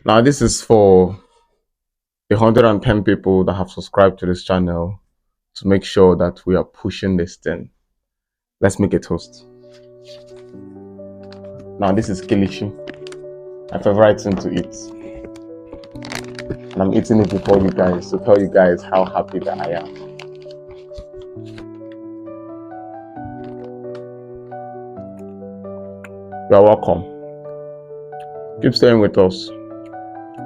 Now, this is for the 110 people that have subscribed to this channel to make sure that we are pushing this thing. Let's make a toast. Now, this is Kilishi, my favorite thing to eat. And I'm eating it before you guys to tell you guys how happy that I am. You are welcome. Keep staying with us.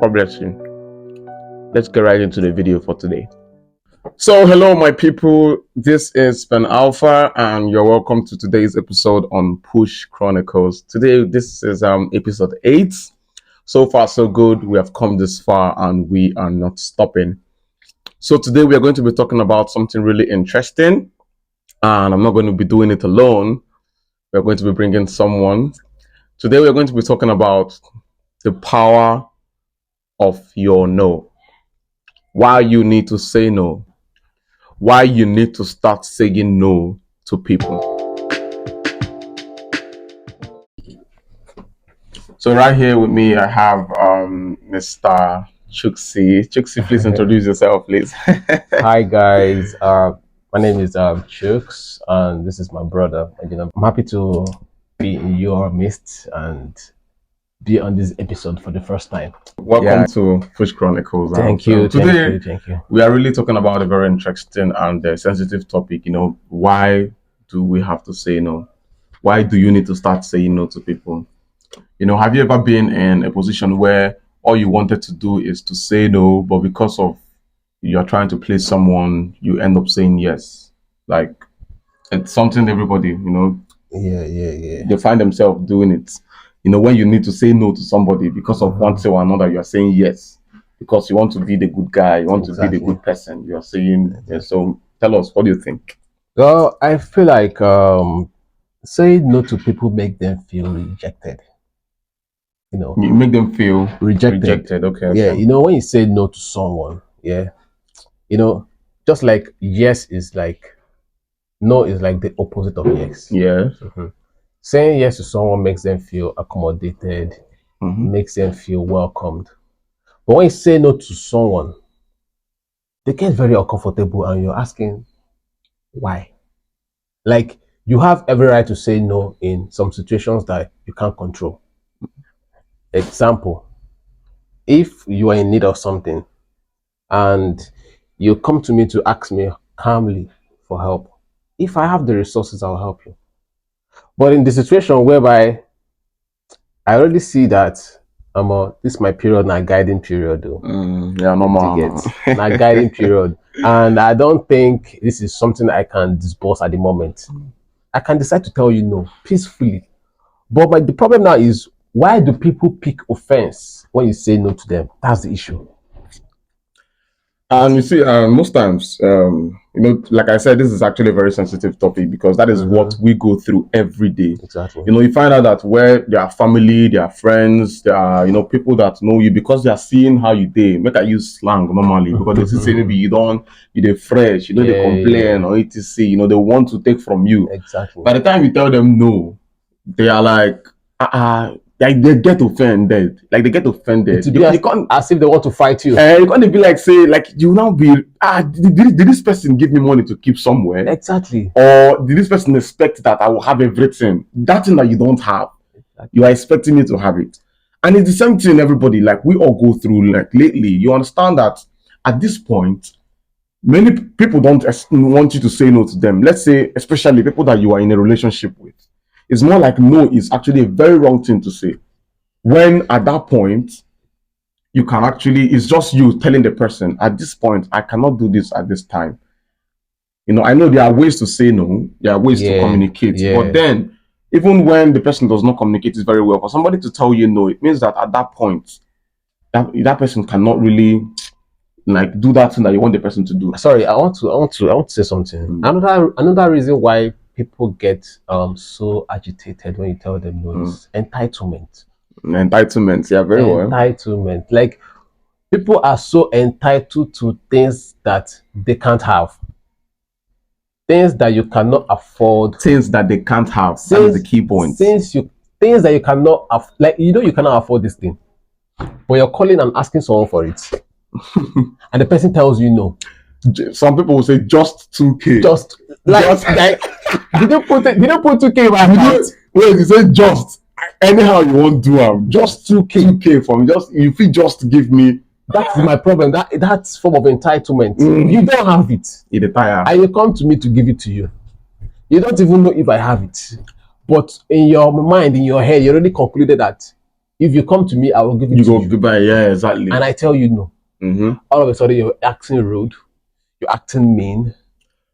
God bless you. Let's get right into the video for today. So hello my people, this is Ben Alpha and you're welcome to today's episode on Push Chronicles. Today this is episode 8. So far so good, we have come this far and we are not stopping. So today we are going to be talking about something really interesting, and I'm not going to be doing it alone. We're going to be bringing someone. Today we're going to be talking about the power of your no. Why you need to say no. Why you need to start saying no to people. So right here with me, I have Mr. Chuksi. Chuksi, please introduce yourself, please. Hi guys, my name is Chuks, and this is my brother. Again, I'm happy to be in your midst and be on this episode for the first time. Welcome to Push Chronicles. Thank you. Today, thank you. We are really talking about a very interesting and sensitive topic. You know, why do we have to say no? Why do you need to start saying no to people? You know, have you ever been in a position where all you wanted to do is to say no, but because of you're trying to please someone, you end up saying yes? Like, it's something everybody, Yeah. they find themselves doing it. You know, when you need to say no to somebody because of one thing or another, you are saying yes because you want to be the good guy, you want to be the good person. You are saying yes. So tell us, what do you think? Well, I feel like saying no to people make them feel rejected. You make them feel rejected. Okay. Yeah, when you say no to someone, just like yes is like no is like the opposite of yes. Yeah. Saying yes to someone makes them feel accommodated, makes them feel welcomed. But when you say no to someone, they get very uncomfortable and you're asking why. Like, you have every right to say no in some situations that you can't control. Example, if you are in need of something and you come to me to ask me calmly for help, if I have the resources, I'll help you. But in the situation whereby I already see that this is my period, not guiding period though. Yeah, normal. Not guiding period. And I don't think this is something I can disburse at the moment. I can decide to tell you no peacefully. But the problem now is, why do people pick offense when you say no to them? That's the issue. And you see, most times, like I said, this is actually a very sensitive topic because that is what we go through every day. Exactly. You find out that where there are family, there are friends, there are, people that know you because they are seeing how you do. Make I use slang normally because they say maybe you're fresh, they complain or etc. They want to take from you. Exactly. By the time you tell them no, they are like, like they get offended. To be as if they want to fight you. You can't be like, say, like you now be did this person give me money to keep somewhere? Exactly. Or did this person expect that I will have everything? That thing that you don't have, you are expecting me to have it. And it's the same thing everybody, like we all go through, like lately. You understand that at this point, many people don't want you to say no to them. Let's say, especially people that you are in a relationship with. It's more like no is actually a very wrong thing to say. When at that point, you can actually, it's just you telling the person, at this point, I cannot do this at this time. I know there are ways to say no, there are ways to communicate. But then, even when the person does not communicate it very well, for somebody to tell you no, it means that at that point, that person cannot really like do that thing that you want the person to do. Sorry, I want to say something. Another reason why people get so agitated when you tell them no is entitlement. Entitlement, yeah, very well. Entitlement. Like, people are so entitled to things that they can't have. Things that you cannot afford. Things that they can't have. That is the key point. Things that you cannot like, you cannot afford this thing. but you're calling and asking someone for it, and the person tells you no. Some people will say just 2K. Just like did you put 2K in my account? Wait, you say just anyhow you won't do just 2K from just if you just give me. That's my problem. That's form of entitlement. You don't have it. And you come to me to give it to you. You don't even know if I have it. But in your mind, in your head, you already concluded that if you come to me, I will give it to you. You go goodbye, yeah, exactly. And I tell you no. All of a sudden, you're acting rude. You're acting mean.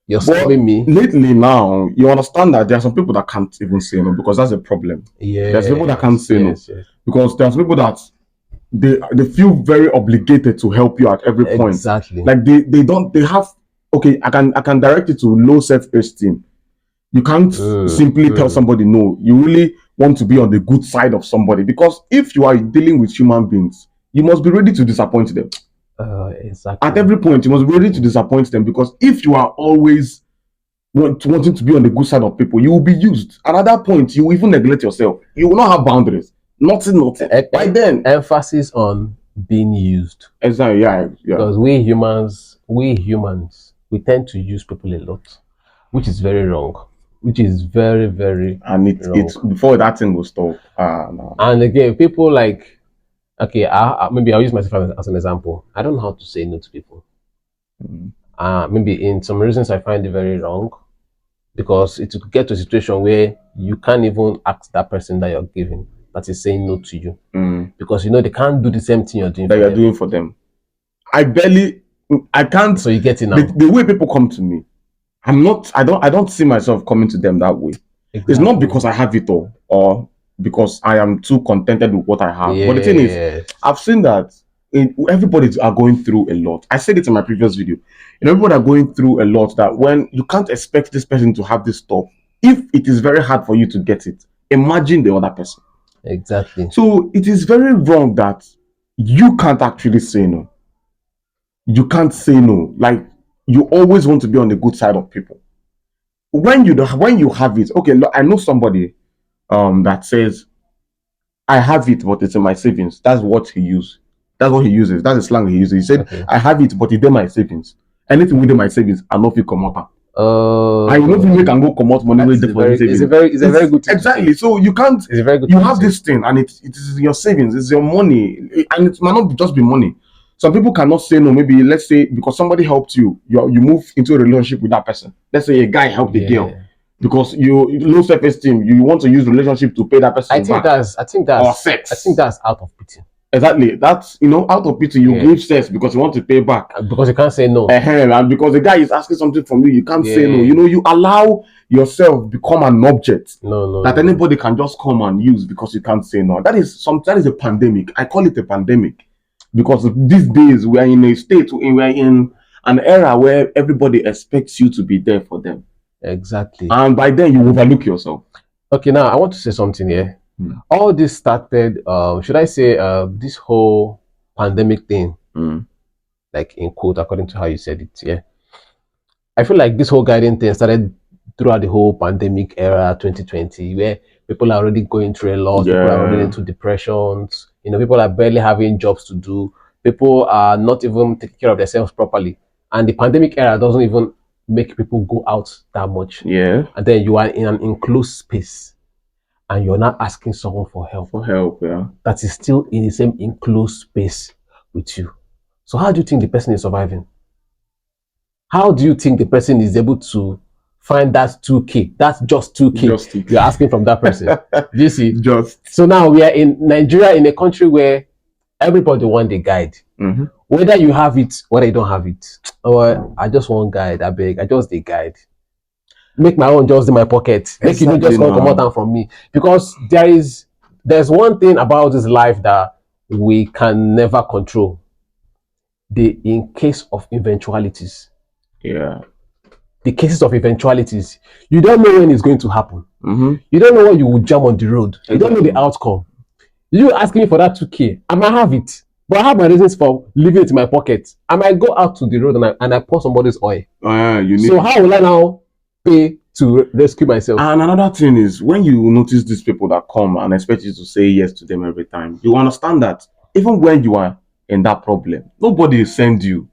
You're stabbing me. Lately now, you understand that there are some people that can't even say no because that's a problem. Yeah. There's people that can't say no. Because there's people that they feel very obligated to help you at every point. Exactly. Like they have okay, I can direct it to low self-esteem. You can't simply tell somebody no. You really want to be on the good side of somebody because if you are dealing with human beings, you must be ready to disappoint them. Exactly. At every point, you must be ready to disappoint them because if you are always wanting to be on the good side of people, you will be used. And at that point, you will even neglect yourself. You will not have boundaries. Nothing. By then, emphasis on being used. Exactly. Yeah. Because we humans, we tend to use people a lot, which is very wrong. Which is very, very and it's before that thing will stop. No. And again, people like, okay, maybe I'll use myself as an example. I don't know how to say no to people. Maybe in some reasons I find it very wrong because it will get to a situation where you can't even ask that person that you're giving that is saying no to you because you know they can't do the same thing you're doing doing for them. I can't. So you get it now. The way people come to me, I don't see myself coming to them that way. Exactly. It's not because I have it all or because I am too contented with what I have. But the thing is, I've seen that everybody are going through a lot. I said it in my previous video. Everybody are going through a lot that when you can't expect this person to have this stuff, if it is very hard for you to get it, imagine the other person. Exactly. So it is very wrong that you can't actually say no. You can't say no. Like you always want to be on the good side of people. When you have it, okay, I know somebody that says, I have it, but it's in my savings. That's what he uses. That's what he uses. That's the slang he uses. He said, okay. I have it, but it's in my savings. Anything within my savings, I know if you come out. I know if you can go come out money with the savings. It's a very good thing. Exactly. So you can't. It's a very good. You have this thing, and it is your savings. It's your money, and it might not just be money. Some people cannot say no. Maybe let's say because somebody helped you, you move into a relationship with that person. Let's say a guy helped a girl because you low self-esteem. You want to use relationship to pay that person I think that's or sex. I think that's out of pity. Exactly. That's out of pity you give sex because you want to pay back. Because you can't say no. And because the guy is asking something from you, you can't say no. You allow yourself become an object that anybody can just come and use because you can't say no. That is a pandemic. I call it a pandemic. Because these days we are in a state, we are in an era where everybody expects you to be there for them. Exactly. And by then you overlook yourself. Okay, now I want to say something here. All this started, should I say, this whole pandemic thing, like in quote, according to how you said it, yeah. I feel like this whole guiding thing started throughout the whole pandemic era, 2020, where people are already going through a lot. People are already into depressions. People are barely having jobs to do. People are not even taking care of themselves properly. And the pandemic era doesn't even make people go out that much. Yeah. And then you are in an enclosed space and you're not asking someone for help. Yeah. That is still in the same enclosed space with you. So how do you think the person is surviving? How do you think the person is able to find that 2K? That's just 2K. You're asking from that person. Do you see? So now we are in Nigeria, in a country where everybody wants a guide. Whether you have it, whether you don't have it. Or I just want guide, I beg. I just the guide. Make my own just in my pocket. Make you just come out from me. Because there's one thing about this life that we can never control. In case of eventualities. Yeah. The cases of eventualities, you don't know when it's going to happen. You don't know when you will jam on the road. You don't know the outcome. You asking me for that 2K, I might have it, but I have my reasons for leaving it in my pocket. I might go out to the road and I pour somebody's oil. So how will I now pay to rescue myself? And another thing is, when you notice these people that come and expect you to say yes to them every time, you understand that even when you are in that problem, nobody send you.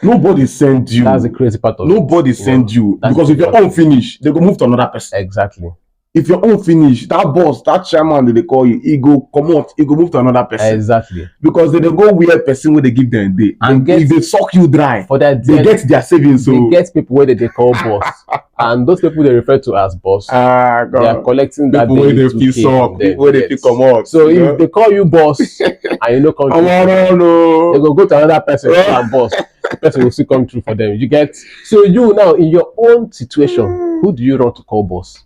Nobody send you. That's the crazy part of nobody it. send you That's because the if your crazy own finish, they go move to another person. Exactly. If your own finish, that boss, that chairman that they call you, he go come out, he go move to another person. Exactly. Because they go weird person where they give them a day. And if they suck you dry, for that they get their savings. They So get people where they call boss. And those people they refer to as boss, they are collecting that people where daily they feel 2K from suck, them. where they feel come out. So if they call you boss and you know come through, they go to another person and boss. The person will still come through for them. You get. So you now in your own situation, who do you run to call boss?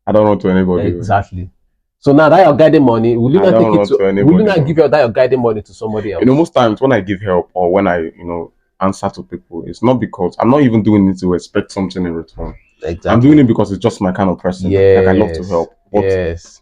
I don't run to anybody. Exactly. So now that you're guiding money, will you not take it to anybody, will you not give that you're guiding money to somebody else? Most times when I give help or when I, answer to people, it's not because I'm not even doing it to expect something in return. Exactly. I'm doing it because it's just my kind of person. Like I love to help. But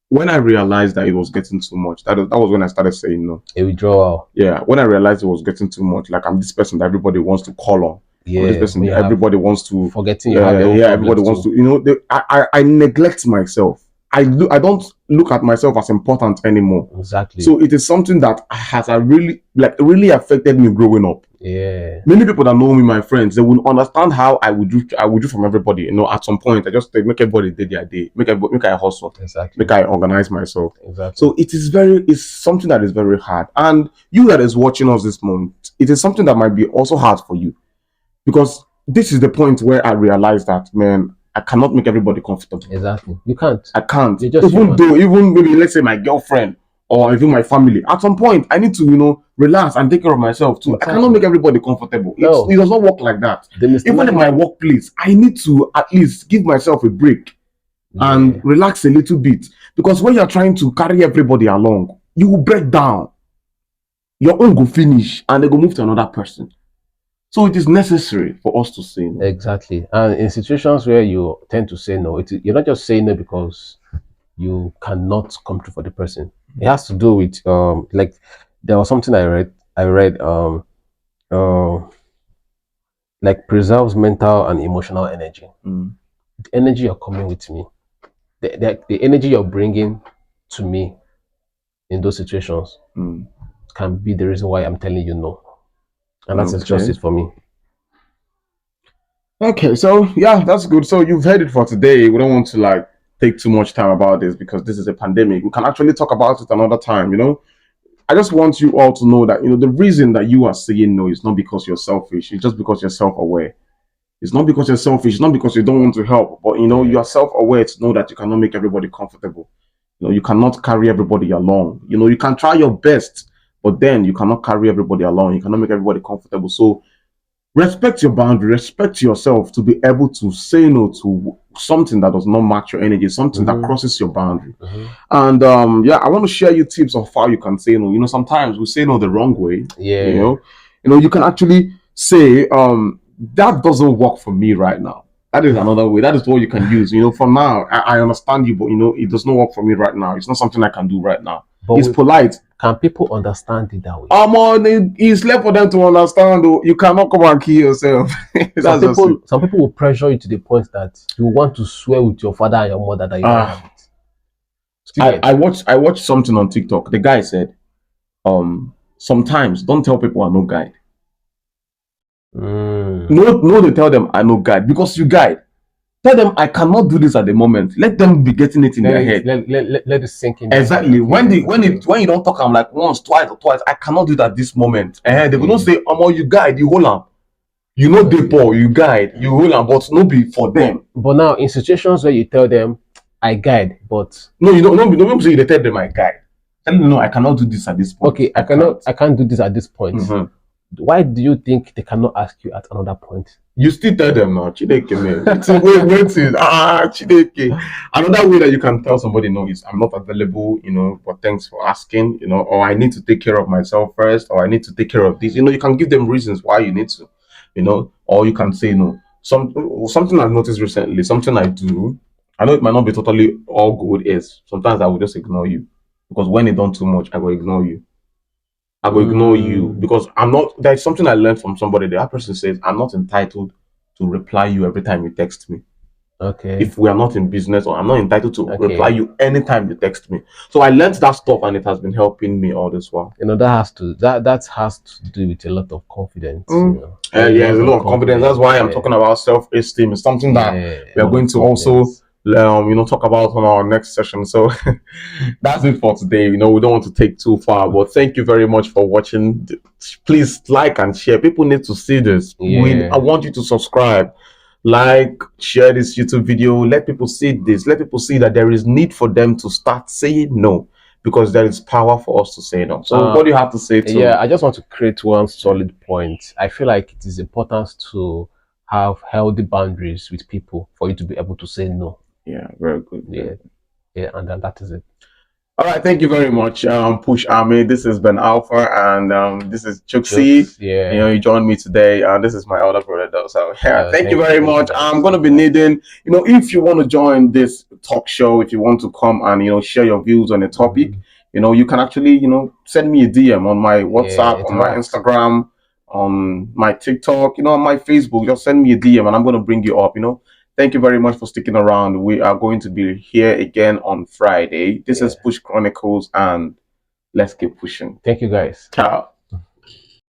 when I realized that it was getting too much, that was when I started saying no. A withdrawal. Yeah, when I realized it was getting too much, like I'm this person that everybody wants to call on. Yeah, this person that everybody wants to forgetting you have your own everybody wants to. I neglect myself. I don't look at myself as important anymore. Exactly. So it is something that has really affected me growing up. Yeah. Many people that know me, my friends, they will understand how I would do from everybody. At some point, I just make everybody do their day, make I hustle, exactly, make I organize myself. Exactly. So it's something that is very hard. And you that is watching us this moment, it is something that might be also hard for you, because this is the point where I realized that, man, I cannot make everybody comfortable. Exactly. You can't. I can't. Even maybe let's say my girlfriend or even my family, at some point I need to, relax and take care of myself too. Exactly. I cannot make everybody comfortable. It does not work like that. Even in my workplace, I need to at least give myself a break and relax a little bit. Because when you're trying to carry everybody along, you will break down. Your own go finish and they go move to another person. So it is necessary for us to say no. Exactly. And in situations where you tend to say no, you're not just saying no because you cannot come through for the person. It has to do with like there was something I read like preserves mental and emotional energy. The energy you're coming with me, the energy you're bringing to me in those situations can be the reason why I'm telling you no. And that's just it for me. Okay, so yeah, that's good. So you've heard it for today. We don't want to take too much time about this because this is a pandemic. We can actually talk about it another time, I just want you all to know that, the reason that you are saying no is not because you're selfish. It's just because you're self-aware. It's not because you're selfish. It's not because you don't want to help. But, you are self-aware to know that you cannot make everybody comfortable. You cannot carry everybody along. You can try your best, but then you cannot carry everybody along. You cannot make everybody comfortable. So respect your boundary, respect yourself to be able to say no to something that does not match your energy, something that crosses your boundary. And I want to share you tips of how you can say no. Sometimes we say no the wrong way. You can actually say that doesn't work for me right now. That is another way. That is what you can use. For now, I understand you, but it does not work for me right now. It's not something I can do right now. But it's polite. Can people understand it that way? It's left for them to understand. Though. You cannot come and kill yourself. Some people will pressure you to the point that you want to swear with your father and your mother that you don't have it. I watched something on TikTok. The guy said, sometimes don't tell people I no guide. No, they tell them I no guide because you guide. Tell them I cannot do this at the moment. Let them be getting it in their head. Let it sink in. Exactly. When you don't talk, I'm like once, twice, I cannot do that at this moment. They will not say, you guide, you hold on. You know they poor, you guide, you hold on, but no be for them. But now in situations where you tell them I guide, but no, you don't say you tell them I guide. Tell them no, I cannot do this at this point. Okay, I can't do this at this point. Why do you think they cannot ask you at another point? You still tell them now, Chideke, man. Chideke. Another way that you can tell somebody no is I'm not available, but thanks for asking, or I need to take care of myself first, or I need to take care of this. You can give them reasons why you need to, or you can say no. Something I've noticed recently, something I do, I know it might not be totally all good, is sometimes I will just ignore you. Because when it done too much, I will ignore you. I will ignore you because there's something I learned from somebody. The other person says, I'm not entitled to reply you every time you text me. Okay. if we are not in business, or I'm not entitled to Okay. reply you anytime you text me. So I learned that stuff, and it has been helping me all this while. You know, that has to do with a lot of confidence. You know, Yeah, there's a lot of confidence. That's why I'm talking about self-esteem. It's something that we are going to also talk about on our next session. So that's it for today. You know, we don't want to take too far, but thank you very much for watching. Please like and share. People need to see this. I want you to subscribe, like, share this YouTube video. Let people see this. Let people see that there is need for them to start saying no, because there is power for us to say no. So what do you have to say to? Yeah, I just want to create one solid point. I feel like it is important to have healthy boundaries with people for you to be able to say no. Yeah, very good. Yeah, and then that is it. All right, thank you very much, Push Army. This has been Alpha, and this is Chuxi. Yeah, you know, you joined me today. This is my older brother, though. So yeah, thank you very much. I'm gonna be needing, if you want to join this talk show, if you want to come and share your views on a topic, you can actually send me a DM on my WhatsApp, on my Instagram, on my TikTok, on my Facebook. Just send me a DM, and I'm gonna bring you up. Thank you very much for sticking around. We are going to be here again on Friday. This is Push Chronicles, and let's keep pushing. Thank you, guys. Ciao.